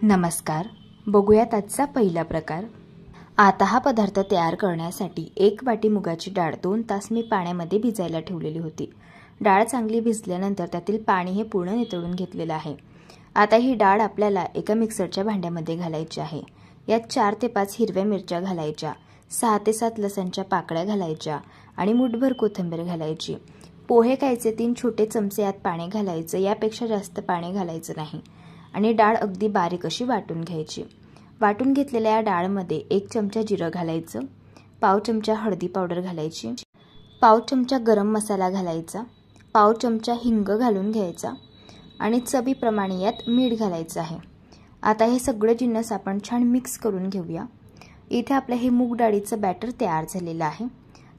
नमस्कार. बघूयात आजचा पहिला प्रकार. आता हा पदार्थ तयार करण्यासाठी 1 वाटी मुगाची डाळ 2 तास मी पाण्यामध्ये भिजायला ठेवलेली होती. डाळ चांगली भिजल्यानंतर त्यातील पाणी हे पूर्ण नितळून घेतलेलं आहे. आता ही डाळ आपल्याला एका मिक्सरच्या भांड्यामध्ये घालायची आहे. यात 4 ते 5 हिरव्या मिरच्या घालायच्या, 6 ते 7 लसणच्या पाकळ्या घालायच्या आणि मुठभर कोथिंबीर घालायची. पोहे खायचे 3 छोटे चमचे यात पाणी घालायचं, यापेक्षा जास्त पाणी घालायचं नाही आणि डाळ अगदी बारीक अशी वाटून घ्यायची. वाटून घेतलेल्या या डाळमध्ये 1 चमचा जिरं घालायचं, पाव चमचा हळदी पावडर घालायची, पाव चमचा गरम मसाला घालायचा, पाव चमचा हिंग घालून घ्यायचा आणि चवीप्रमाणे यात मीठ घालायचं आहे. आता हे सगळे जिन्नस आपण छान मिक्स करून घेऊया. इथे आपलं हे मूग डाळीचं बॅटर तयार झालेलं आहे.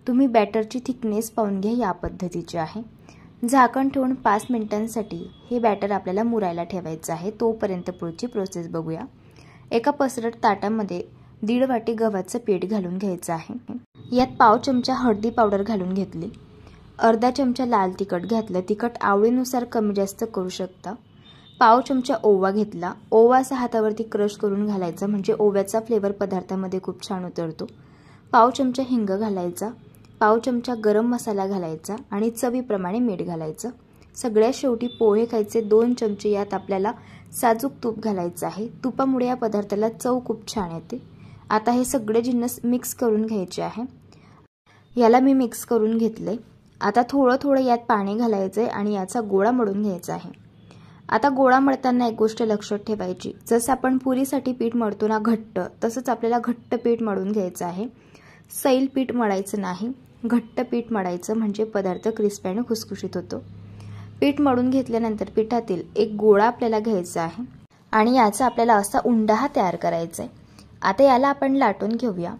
तुम्ही बॅटरची थिकनेस पाहून घ्या, या पद्धतीचे आहे. झाकण ठेवून 5 मिनिटांसाठी हे बॅटर आपल्याला मुरायला ठेवायचं आहे. तोपर्यंत पुढची प्रोसेस बघूया. एका पसरट ताटामध्ये 1.5 वाटी गव्हाचं पीठ घालून घ्यायचं आहे. यात पाव चमचा हळदी पावडर घालून घेतली, अर्धा चमचा लाल तिखट घातलं. तिखट आवडीनुसार कमी जास्त करू शकता. पाव चमचा ओवा घेतला. ओवा असा हातावरती क्रश करून घालायचा, म्हणजे ओव्याचा फ्लेवर पदार्थामध्ये खूप छान उतरतो. पाव चमचा हिंग घालायचा, पाव चमचा गरम मसाला घालायचा आणि चवीप्रमाणे मीठ घालायचं. सगळ्यात शेवटी पोहे खायचे 2 चमचे, यात आपल्याला साजूक तूप घालायचं आहे. तुपामुळे या पदार्थाला चव खूप छान येते. आता हे सगळे जिन्नस मिक्स करून घ्यायचे आहे. याला मी मिक्स करून घेतले. आता थोडं थोडं यात पाणी घालायचं आहे आणि याचा गोळा मळून घ्यायचा आहे. आता गोळा मळताना एक गोष्ट लक्षात ठेवायची, जसं आपण पुरीसाठी पीठ मळतो ना घट्ट, तसंच आपल्याला घट्ट पीठ मळून घ्यायचं आहे. सैल पीठ मळायचं नाही, घट्ट पीठ मळायचं, म्हणजे पदार्थ क्रिस्पी आणि खुसखुशीत होतो. पीठ मळून घेतल्यानंतर पिठातील एक गोळा आपल्याला घ्यायचा आहे आणि याचा आपल्याला असा उंडा हा तयार करायचा आहे. आता याला आपण लाटून घेऊया.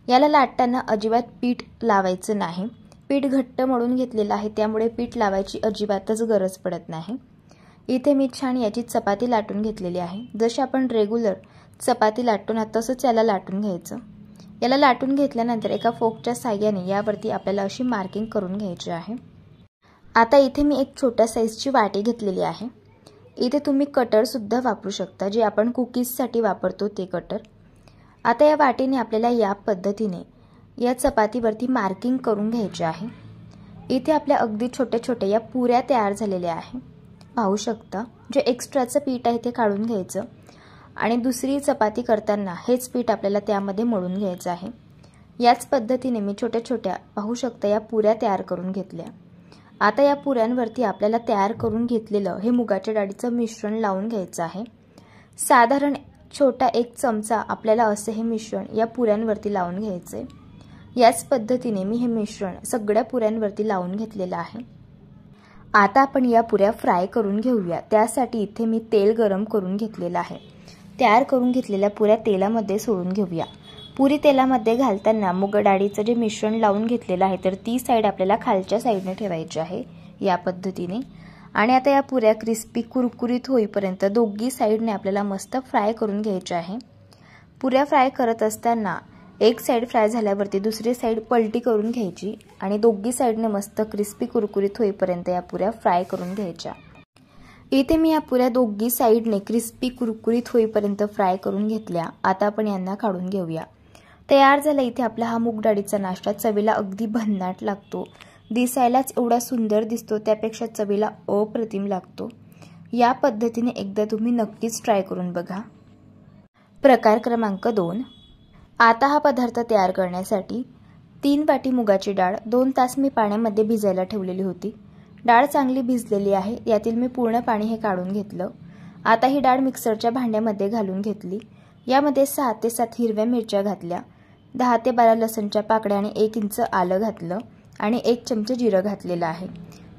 याला लाटताना अजिबात पीठ लावायचं नाही. पीठ घट्ट मळून घेतलेलं आहे, त्यामुळे पीठ लावायची अजिबातच गरज पडत नाही. इथे मी छान याची चपाती लाटून घेतलेली आहे. जशी आपण रेग्युलर चपाती लाटतो ना, तसंच याला लाटून घ्यायचं. याला लाटून घेतल्यानंतर एका फोकच्या साहाय्याने यावरती आपल्याला अशी मार्किंग करून घ्यायची आहे. आता इथे मी एक छोट्या साईजची वाटी घेतलेली आहे. इथे तुम्ही कटर सुद्धा वापरू शकता, जे आपण कुकीजसाठी वापरतो ते कटर. आता या वाटीने आपल्याला या पद्धतीने या चपातीवरती मार्किंग करून घ्यायचे आहे. इथे आपल्या अगदी छोटे छोटे या पुऱ्या तयार झालेल्या आहे. पाहू शकता. जे एक्स्ट्राचं पीठ आहे ते काढून घ्यायचं आणि दुसरी चपाती करताना हेच पीठ आपल्याला त्यामध्ये मळून घ्यायचं आहे. याच पद्धतीने मी छोट्या छोट्या पाहू शकता या पुऱ्या तयार करून घेतल्या. आता या पुऱ्यांवरती आपल्याला तयार करून घेतलेलं हे मुगाच्या डाळीचं मिश्रण लावून घ्यायचं आहे. साधारण छोटा 1 चमचा आपल्याला असं हे मिश्रण या पुऱ्यांवरती लावून घ्यायचं आहे. याच पद्धतीने मी हे मिश्रण सगळ्या पुऱ्यांवरती लावून घेतलेलं आहे. आता आपण या पुऱ्या फ्राय करून घेऊया. त्यासाठी इथे मी तेल गरम करून घेतलेलं आहे. तयार करून घेतलेल्या पुऱ्या तेलामध्ये सोडून घेऊया. पुरी तेलामध्ये घालताना मूग डाळीचं जे मिश्रण लावून घेतलेलं आहे, तर ती साईड आपल्याला खालच्या साईडने ठेवायची आहे, या पद्धतीने. आणि आता या पुऱ्या क्रिस्पी कुरकुरीत होईपर्यंत दोघी साईडने आपल्याला मस्त फ्राय करून घ्यायच्या आहे. पुऱ्या फ्राय करत असताना एक साईड फ्राय झाल्यावरती दुसरी साईड पलटी करून घ्यायची आणि दोघी साईडने मस्त क्रिस्पी कुरकुरीत होईपर्यंत या पुऱ्या फ्राय करून घ्यायच्या. इथे मी या पुऱ्या दोघी साईडने क्रिस्पी कुरकुरीत होईपर्यंत फ्राय करून घेतल्या. आता आपण यांना काढून घेऊया. तयार झाला इथे आपला हा मूग डाळीचा नाश्ता. चवीला अगदी भन्नाट लागतो. दिसायलाच एवढा सुंदर दिसतो, त्यापेक्षा चवीला अप्रतिम लागतो. या पद्धतीने एकदा तुम्ही नक्कीच ट्राय करून बघा. प्रकार क्रमांक 2. आता हा पदार्थ तयार करण्यासाठी 3 वाटी मुगाची डाळ 2 तास मी पाण्यामध्ये भिजायला ठेवलेली होती. डाळ चांगली भिजलेली आहे. यातील मी पूर्ण पाणी हे काढून घेतलं. आता ही डाळ मिक्सरच्या भांड्यामध्ये घालून घेतली. यामध्ये 6 ते 7 हिरव्या मिरच्या घातल्या, 10 ते 12 लसणच्या पाकळ्या आणि 1 इंच आलं घातलं आणि 1 चमचा जिरं घातलेलं आहे.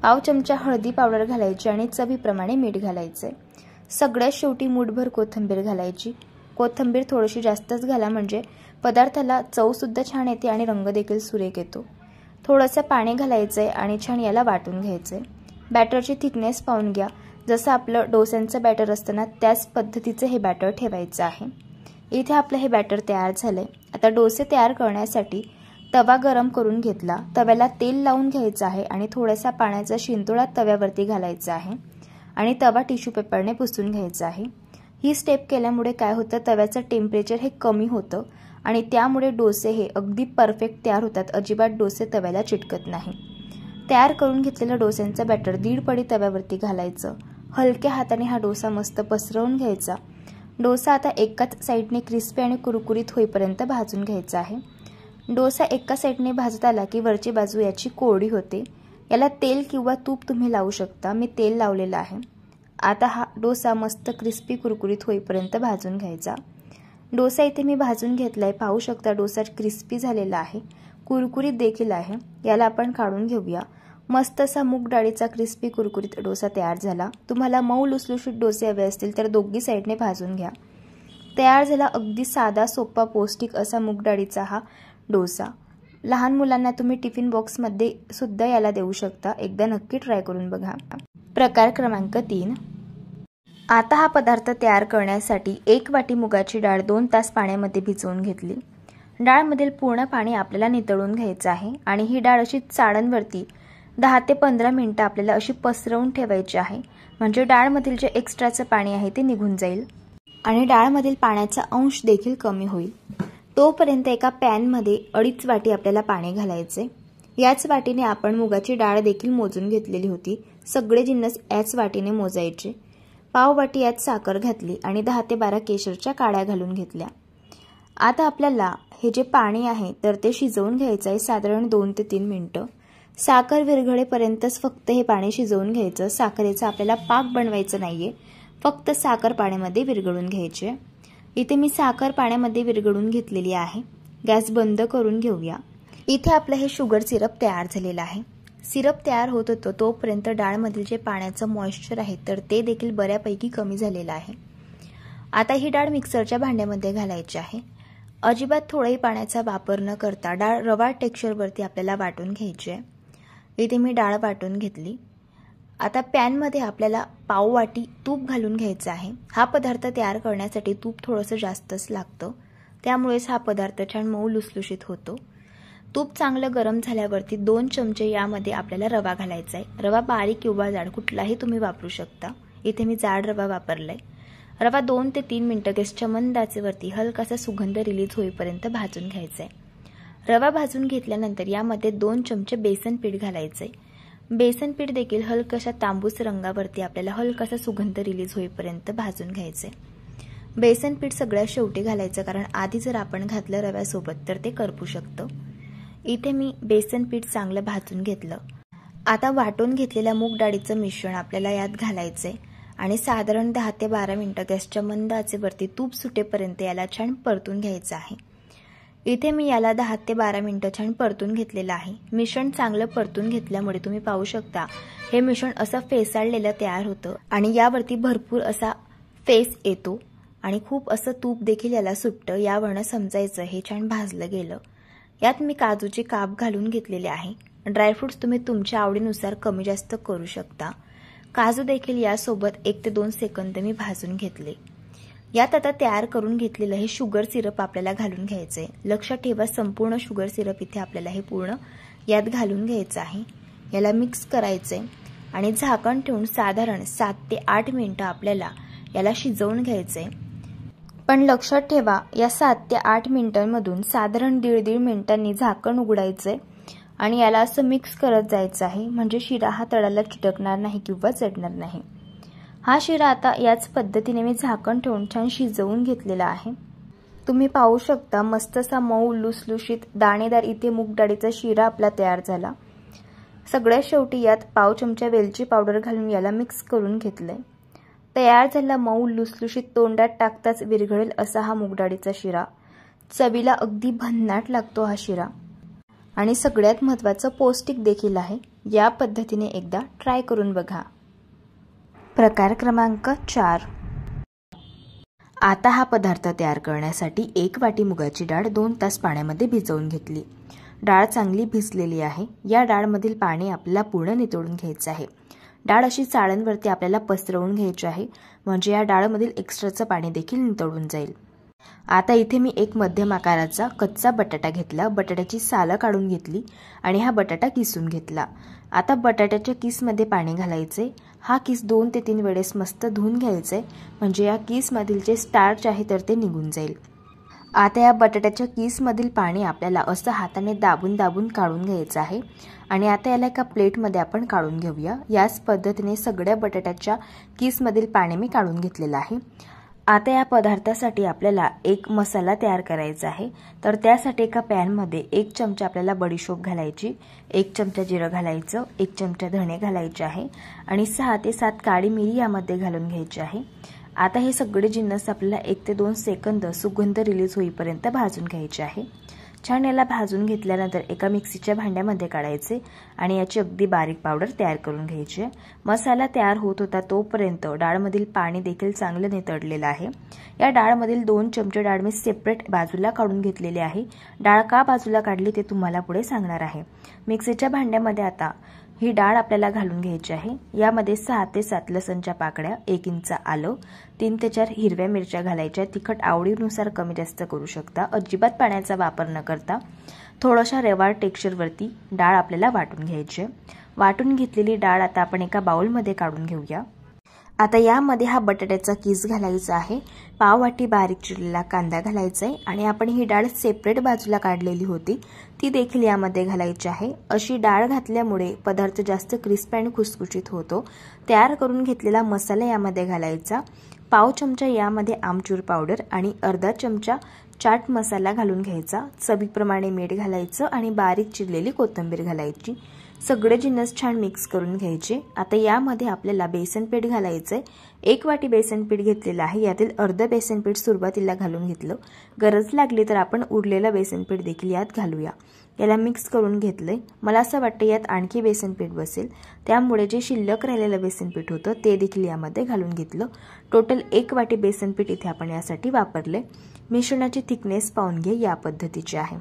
पाव चमचा हळदी पावडर घालायची आणि चवीप्रमाणे मीठ घालायचे. सगळ्यात शेवटी मुठभर कोथिंबीर घालायची. कोथिंबीर थोडीशी जास्तच घाला, म्हणजे पदार्थाला चव सुद्धा छान येते आणि रंग देखील सुरेख येतो. थोडंसं पाणी घालायचंय आणि छान याला वाटून घ्यायचंय. बॅटरची थिकनेस पाहून घ्या. जसं आपलं डोस्यांचं बॅटर असतं ना, त्याच पद्धतीचं हे बॅटर ठेवायचं आहे. इथे आपलं हे बॅटर तयार झालंय. आता डोसे तयार करण्यासाठी तवा गरम करून घेतला. तव्याला तेल लावून घ्यायचं आहे आणि थोडासा पाण्याचा शिंतोडा तव्यावरती घालायचा आहे आणि तवा टिश्यू पेपरने पुसून घ्यायचा आहे. ही स्टेप केल्यामुळे काय होतं, तव्याचं टेम्परेचर हे कमी होतं आणि त्यामुळे डोसे हे अगदी परफेक्ट तयार होतात. अजिबात डोसे तव्याला चिटकत नाही. तयार करून घेतलेलं डोस्यांचं बॅटर 1.5 पडी तव्यावरती घालायचं. हलक्या हाताने हा डोसा मस्त पसरवून घ्यायचा. डोसा आता एकाच साईडने क्रिस्पी आणि कुरकुरीत होईपर्यंत भाजून घ्यायचा आहे. डोसा एका साईडने भाजत आला की वरची बाजू याची कोरडी होते. याला तेल किंवा तूप तुम्ही लावू शकता. मी तेल लावलेलं आहे. आता हा डोसा मस्त क्रिस्पी कुरकुरीत होईपर्यंत भाजून घ्यायचा. डोसा इथे मी भाजून घेतलाय. पाहू शकता डोसा क्रिस्पी झालेला आहे, कुरकुरीत देखील आहे. याला आपण काढून घेऊया. मस्त असा मूग डाळीचा क्रिस्पी कुरकुरीत डोसा तयार झाला. तुम्हाला मऊ लुसलुशीत डोसे हवे असतील तर दोन्ही साईडने भाजून घ्या. तयार झाला अगदी साधा, सोपा, पौष्टिक असा मूग डाळीचा हा डोसा. लहान मुलांना तुम्ही टिफिन बॉक्समध्ये सुद्धा याला देऊ शकता. एकदा नक्की ट्राय करून बघा. प्रकार क्रमांक 3. आता हा पदार्थ तयार करण्यासाठी 1 वाटी मुगाची डाळ 2 तास पाण्यामध्ये भिजवून घेतली. डाळमधील पूर्ण पाणी आपल्याला नितळून घ्यायचं आहे आणि ही डाळ अशी चाळणवरती 10 ते 15 मिनिटं आपल्याला अशी पसरवून ठेवायची आहे. म्हणजे डाळमधील जे एक्स्ट्राचं पाणी आहे ते निघून जाईल आणि डाळमधील पाण्याचा अंश देखील कमी होईल. तोपर्यंत एका पॅनमध्ये 2.5 वाटी आपल्याला पाणी घालायचे. याच वाटीने आपण मुगाची डाळ देखील मोजून घेतलेली होती. सगळे जिन्नस याच वाटीने मोजायचे. पाव वाटी यात साखर घातली आणि 10 ते 12 केशरच्या काड्या घालून घेतल्या. आता आपल्याला हे जे पाणी आहे तर ते शिजवून घ्यायचं आहे साधारण 2 ते 3 मिनिटं. साखर विरघळेपर्यंतच फक्त हे पाणी शिजवून घ्यायचं. साखरेचा आपल्याला पाक बनवायचं नाहीये, फक्त साखर पाण्यामध्ये विरघळून घ्यायची. इथे मी साखर पाण्यामध्ये विरघळून घेतलेली आहे. गॅस बंद करून घेऊया. इथे आपलं हे शुगर सिरप तयार झालेलं आहे. सिरप तयार होत होतं तोपर्यंत डाळमधील जे पाण्याचं मॉइश्चर आहे तर ते देखील बऱ्यापैकी कमी झालेलं आहे. आता ही डाळ मिक्सरच्या भांड्यामध्ये घालायची आहे. अजिबात थोडाही पाण्याचा वापर न करता डाळ रवा टेक्स्चरवरती आपल्याला वाटून घ्यायची आहे. इथे मी डाळ वाटून घेतली. आता पॅनमध्ये आपल्याला पाव वाटी तूप घालून घ्यायचं आहे. हा पदार्थ तयार करण्यासाठी तूप थोडंसं जास्तच लागतं, त्यामुळेच हा पदार्थ छान मऊ लुसलुशीत होतो. तूप चांगलं गरम झाल्यावरती 2 चमचे यामध्ये आपल्याला रवा घालायचा आहे. रवा बारीक किंवा जाड कुठलाही तुम्ही वापरू शकता. इथे मी जाड रवा वापरलाय. रवा 2 ते 3 मिनिटं गॅसच्या मंद आचेवरती हलकासा सुगंध रिलीज होईपर्यंत भाजून घ्यायचा आहे. रवा भाजून घेतल्यानंतर यामध्ये 2 चमचे बेसन पीठ घालायचंय. बेसन पीठ देखील हलकाशा तांबूस रंगावरती आपल्याला हलकासा सुगंध रिलीज होईपर्यंत भाजून घ्यायचंय. बेसन पीठ सगळ्यात शेवटी घालायचं, कारण आधी जर आपण घातलं रव्यासोबत तर ते करपू शकतं. इथे मी बेसन पीठ चांगलं भाजून घेतलं. आता वाटून घेतलेल्या मूग डाळीचं मिश्रण आपल्याला यात घालायचंय आणि साधारण 10 ते 12 मिनिटं गॅसच्या मंद आचेवरती तूप सुटेपर्यंत याला छान परतून घ्यायचं आहे. इथे मी याला 10 ते 12 मिनिटं छान परतून घेतलेलं आहे. मिश्रण चांगलं परतून घेतल्यामुळे तुम्ही पाहू शकता हे मिश्रण असं फेसाळलेलं तयार होतं आणि यावरती भरपूर असा फेस येतो आणि खूप असं तूप देखील याला सुटतं. यावरनं समजायचं हे छान भाजलं गेलं. यात मी काजूचे काप घालून घेतलेले आहे. ड्रायफ्रुट्स तुम्ही तुमच्या आवडीनुसार कमी जास्त करू शकता. काजू देखील यासोबत 1 ते 2 सेकंद मी भाजून घेतले. यात आता तयार करून घेतलेलं हे शुगर सिरप आपल्याला घालून घ्यायचंय. लक्षात ठेवा संपूर्ण शुगर सिरप इथे आपल्याला हे पूर्ण यात घालून घ्यायचं आहे. याला मिक्स करायचंय आणि झाकण ठेवून साधारण 7 ते 8 मिनिटं आपल्याला याला शिजवून घ्यायचंय. पण लक्षात ठेवा या 7 ते 8 मिनिटांमधून साधारण 1.5 मिनिटांनी झाकण उघडायचंय आणि याला असं मिक्स करत जायचं आहे, म्हणजे शिरा हा तळाला चिटकणार नाही किंवा चढणार नाही. हा शिरा आता याच पद्धतीने मी झाकण ठेवून छान शिजवून घेतलेला आहे. तुम्ही पाहू शकता मस्त असा मऊ लुसलुशीत दाणेदार इथे मूग डाळीचा शिरा आपला तयार झाला. सगळ्यात शेवटी यात पाव चमचा वेलची पावडर घालून याला मिक्स करून घेतलंय. तयार झाला मऊ लुसलुशीत तोंडात टाकताच विरघळेल असा हा मूग डाळीचा शिरा. चवीला अगदी भन्नाट लागतो हा शिरा आणि सगळ्यात महत्त्वाचं पौष्टिक देखील आहे. या पद्धतीने एकदा ट्राय करून बघा. प्रकार क्रमांक 4. आता हा पदार्थ तयार करण्यासाठी 1 वाटी मुगाची डाळ 2 तास पाण्यामध्ये भिजवून घेतली. डाळ चांगली भिजलेली आहे. या डाळमधील पाणी आपल्याला पूर्ण नितळून घ्यायचं आहे. डाळ अशी चाळणवरती आपल्याला पसरवून घ्यायची आहे, म्हणजे या डाळमधील एक्स्ट्राचं पाणी देखील नितळून जाईल. आता इथे मी एक मध्यम आकाराचा कच्चा बटाटा घेतला. बटाट्याची सालं काढून घेतली आणि हा बटाटा किसून घेतला. आता बटाट्याच्या किसमध्ये पाणी घालायचे. हा किस 2 ते 3 वेळेस मस्त धुवून घ्यायचा आहे, म्हणजे या किसमधील जे स्टार्च आहे तर ते निघून जाईल। आता या बटाट्याच्या किसमधील पाणी आपल्याला असं हाताने दाबून दाबून काढून घ्यायचं आहे आणि आता याला एका प्लेटमध्ये आपण काढून घेऊया। याच पद्धतीने सगळ्या बटाट्याच्या किसमधील पाणी मी काढून घेतलेलं आहे। आता या पदार्थासाठी आपल्याला एक मसाला तयार करायचा आहे, तर त्यासाठी एका पॅनमध्ये 1 चमचा आपल्याला बडीशोप घालायची, 1 चमचा जिरं घालायचं, 1 चमचा धणे घालायचे आहे आणि 6 ते 7 काळी मिरी यामध्ये घालून घ्यायची आहे। आता हे सगळे जिन्नस आपल्याला 1 ते 2 सेकंद सुगंध रिलीज होईपर्यंत भाजून घ्यायचे आहे। छान याला भाजून घेतल्यानंतर एका मिक्सीच्या भांड्यामध्ये काढायचे आणि याची अगदी बारीक पावडर तयार करून घ्यायची आहे। मसाला तयार होत होता तोपर्यंत डाळमधील पाणी देखील चांगलं नितळलेलं आहे। या डाळमधील 2 चमचे डाळ मी सेपरेट बाजूला काढून घेतलेली आहे। डाळ का बाजूला काढली ते तुम्हाला पुढे सांगणार आहे। मिक्सीच्या भांड्यामध्ये आता ही डाळ आपल्याला घालून घ्यायची आहे। यामध्ये 6 ते 7 लसणच्या पाकळ्या, 1 इंच आलं, 3 ते 4 हिरव्या मिरच्या घालायच्या। तिखट आवडीनुसार कमी जास्त करू शकता। अजिबात पाण्याचा वापर न करता थोडाशा रवाळ टेक्स्चरवरती डाळ आपल्याला वाटून घ्यायची आहे। वाटून घेतलेली डाळ आता आपण एका बाउलमध्ये काढून घेऊया। आता यामध्ये हा बटाट्याचा किस घालायचा आहे, पाव वाटी बारीक चिरलेला कांदा घालायचा आहे आणि आपण ही डाळ सेपरेट बाजूला काढलेली होती ती देखील यामध्ये घालायची आहे। अशी डाळ घातल्यामुळे पदार्थ जास्त क्रिस्पी आणि खुसखुशीत होतो। तयार करून घेतलेला मसाला यामध्ये घालायचा, पाव चमचा यामध्ये आमचूर पावडर आणि अर्धा चमचा चाट मसाला घालून घ्यायचा, चवीप्रमाणे मीठ घालायचं आणि बारीक चिरलेली कोथिंबीर घालायची। सगळे जिन्नस छान मिक्स करून घ्यायचे। आता यामध्ये आपल्याला बेसन पीठ घालायचंय। 1 वाटी बेसन पीठ घेतलेलं आहे, यातील अर्ध बेसन पीठ सुरुवातीला घालून घेतलं, गरज लागली तर आपण उरलेलं बेसन पीठ देखील यात घालूया। याला मिक्स करून घेतलंय। मला असं वाटतं यात आणखी बेसन पीठ बसेल, त्यामुळे जे शिल्लक राहिलेलं बेसन पीठ होतं ते देखील यामध्ये घालून घेतलं। टोटल 1 वाटी बेसन पीठ इथे आपण यासाठी वापरले। मिश्रणाची थिकनेस पाहून घे, या पद्धतीची आहे।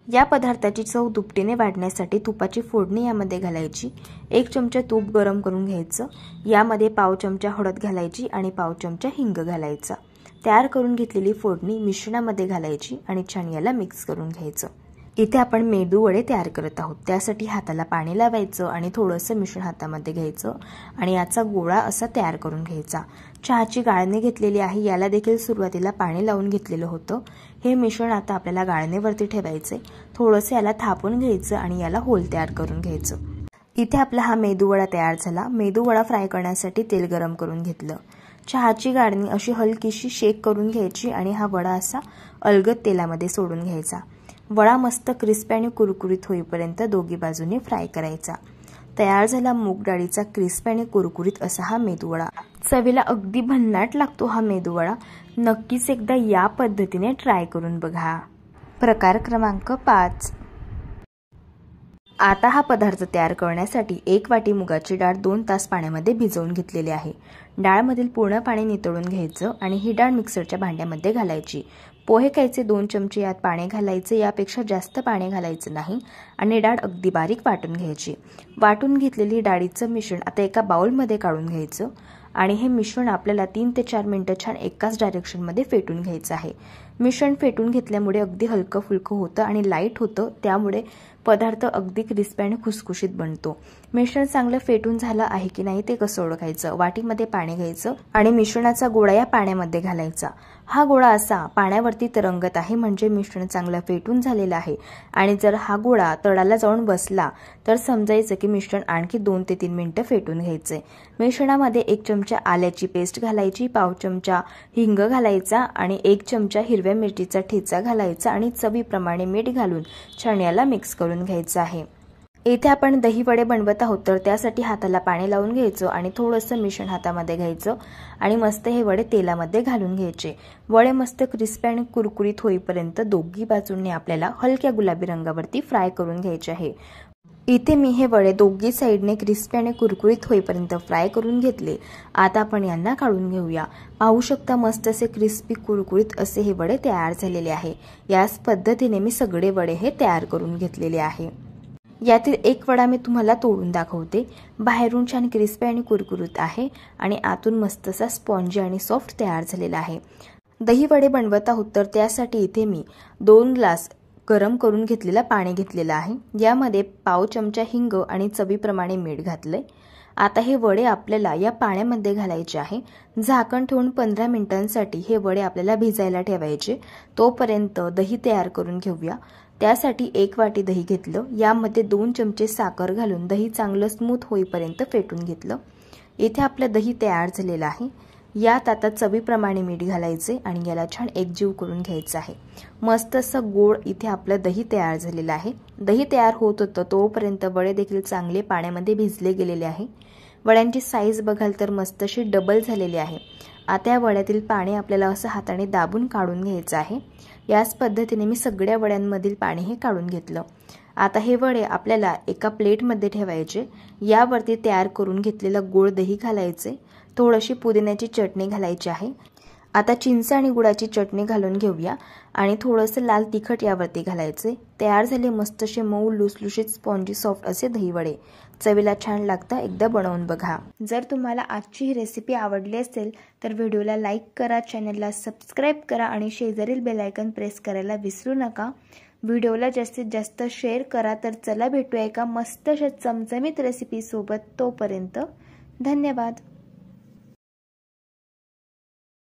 या पदार्थाची चव दुपटीने वाढण्यासाठी तुपाची फोडणी यामध्ये घालायची। 1 चमचा तूप गरम करून घ्यायचं, यामध्ये पाव चमचा हळद घालायची आणि पाव चमचा हिंग घालायचा। तयार करून घेतलेली फोडणी मिश्रणामध्ये घालायची आणि छान याला मिक्स करून घ्यायचं। इथे आपण मेदू वडे तयार करत आहोत, त्यासाठी हाताला पाणी लावायचं आणि थोडंसं मिश्रण हातामध्ये घ्यायचं आणि याचा गोळा असा तयार करून घ्यायचा। चहाची गाळणी घेतलेली आहे, याला देखील सुरुवातीला पाणी लावून घेतलेलं होतं। हे मिश्रण आता आपल्याला गाळणीवरती ठेवायचे, थोडंसं याला थापून घ्यायचं आणि याला होल तयार करून घ्यायचं। इथे आपला हा मेदूवडा तयार झाला। मेदूवडा फ्राय करण्यासाठी तेल गरम करून घेतलं। चहाची गाळणी अशी हलकीशी शेक करून घ्यायची आणि हा वडा असा अलगद तेलामध्ये सोडून घ्यायचा। वडा मस्त क्रिस्पी आणि कुरकुरीत होईपर्यंत दोन्ही बाजूने फ्राय करायचा। तयार झाला मूग डाळीचा क्रिस्पी आणि कुरकुरीत असा हा मेदूवडा। चवीला अगदी भन्नाट लागतो हा मेदूवडा। नक्कीच एकदा या पद्धतीने ट्राय करून बघा। प्रकार क्रमांक 5। आता हा पदार्थ तयार करण्यासाठी 1 वाटी मुगाची डाळ 2 तास पाण्यामध्ये भिजवून घेतलेली आहे। डाळमधील पूर्ण पाणी नितळून घ्यायचं आणि ही डाळ मिक्सरच्या भांड्यामध्ये घालायची। पोहे खायचे 2 चमचे यात पाणी घालायचे, यापेक्षा जास्त पाणी घालायचं नाही आणि डाळ अगदी बारीक वाटून घ्यायची। वाटून घेतलेली डाळीचं मिश्रण आता एका बाउलमध्ये काढून घ्यायचं आणि हे मिश्रण आपल्याला 3 ते 4 मिनिटं छान एकाच डायरेक्शनमध्ये फेटून घ्यायचं आहे। मिश्रण फेटून घेतल्यामुळे अगदी हलकं फुलकं होतं आणि लाईट होतं, त्यामुळे पदार्थ अगदी क्रिस्पी आणि खुसखुशीत बनतो। मिश्रण चांगलं फेटून झालं आहे की नाही ते कसं ओळखायचं? वाटीमध्ये पाणी घ्यायचं आणि मिश्रणाचा गोळा या पाण्यामध्ये घालायचा। हा गोळा असा पाण्यावरती तरंगत आहे म्हणजे मिश्रण चांगलं फेटून झालेलं आहे आणि जर हा गोळा तळाला जाऊन बसला तर समजायचं की मिश्रण आणखी 2 ते 3 मिनिटं फेटून घ्यायचे। मिश्रणामध्ये 1 चमचा आल्याची पेस्ट घालायची, पाव चमचा हिंग घालायचा आणि 1 चमचा हिरव्या मिरचीचा ठेचा घालायचा आणि चवीप्रमाणे मीठ घालून छान याला मिक्स करून घ्यायचं आहे। इथे आपण दही वडे बनवत आहोत, तर त्यासाठी हाताला पाणी लावून घ्यायचं आणि थोडंसं मिश्रण हातामध्ये घ्यायचं आणि मस्त हे वडे तेलामध्ये घालून घ्यायचे। वडे मस्त क्रिस्पी आणि कुरकुरीत होईपर्यंत दोन्ही बाजूंनी आपल्याला हलक्या गुलाबी रंगावरती फ्राय करून घ्यायचे आहे। इथे मी हे वडे दोन्ही साइडने क्रिस्पी आणि कुरकुरीत होईपर्यंत फ्राय करून घेतले। आता आपण यांना काढून घेऊया। पाहू शकता मस्त असे क्रिस्पी कुरकुरीत असे हे वडे तयार झालेले आहे। याच पद्धतीने मी सगळे वडे हे तयार करून घेतलेले आहे। यातील एक वडा मी तुम्हाला तोडून दाखवते। बाहेरून छान क्रिस्पी आणि कुरकुरीत आहे आणि आतून मस्त असा स्पॉन्जी आणि सॉफ्ट तयार झालेला आहे। दही वडे बनवत आहोत, तर त्यासाठी इथे मी 2 ग्लास गरम करून घेतलेला पाणी घेतलेलं आहे। यामध्ये पाव चमचा हिंग आणि चवीप्रमाणे मीठ घातलंय। आता हे वडे आपल्याला या पाण्यामध्ये घालायचे आहे। झाकण ठेवून 15 मिनिटांसाठी हे वडे आपल्याला भिजायला ठेवायचे। तोपर्यंत दही तयार करून घेऊया। त्यासाठी 1 वाटी दही घेतलं, यामध्ये 2 चमचे साखर घालून दही चांगलं स्मूथ होईपर्यंत फेटून घेतलं। इथे आपलं दही तयार झालेलं आहे। यात आता चवीप्रमाणे मीठ घालायचे आणि याला छान एकजीव करून घ्यायचं आहे। मस्त असं गोड इथे आपलं दही तयार झालेलं आहे। दही तयार होत होतं तोपर्यंत वडे देखील चांगले पाण्यामध्ये भिजले गेलेले आहे। वड्यांची साईज बघाल तर मस्त अशी डबल झालेली आहे। आता या वड्यातील पाणी आपल्याला असं हाताने दाबून काढून घ्यायचं आहे। याच पद्धतीने मी सगळ्या वड्यांमधील पाणी हे काढून घेतलं। आता हे वडे आपल्याला एका प्लेटमध्ये ठेवायचे। यावरती तयार करून घेतलेलं गोड दही घालायचे, थोडीशी पुदिन्याची चटणी घालायची आहे। आता चिंच आणि गुळाची चटणी घालून घेऊया आणि थोडंसं लाल तिखट यावरती घालायचे। तयार झाले मस्त असे मऊ लुसलुशीत स्पॉन्जी सॉफ्ट असे दही वडे। चवीला छान लागतं, एकदा बनवून बघा। जर तुम्हाला आजची ही रेसिपी आवडली असेल तर व्हिडिओला लाईक करा, चॅनलला सबस्क्राईब करा आणि शेजारील बेल आयकॉन प्रेस करायला विसरू नका। व्हिडिओला जास्तीत जास्त शेअर करा। तर चला भेटूया एका मस्त अशा चमचमीत रेसिपी सोबत। तोपर्यंत धन्यवाद।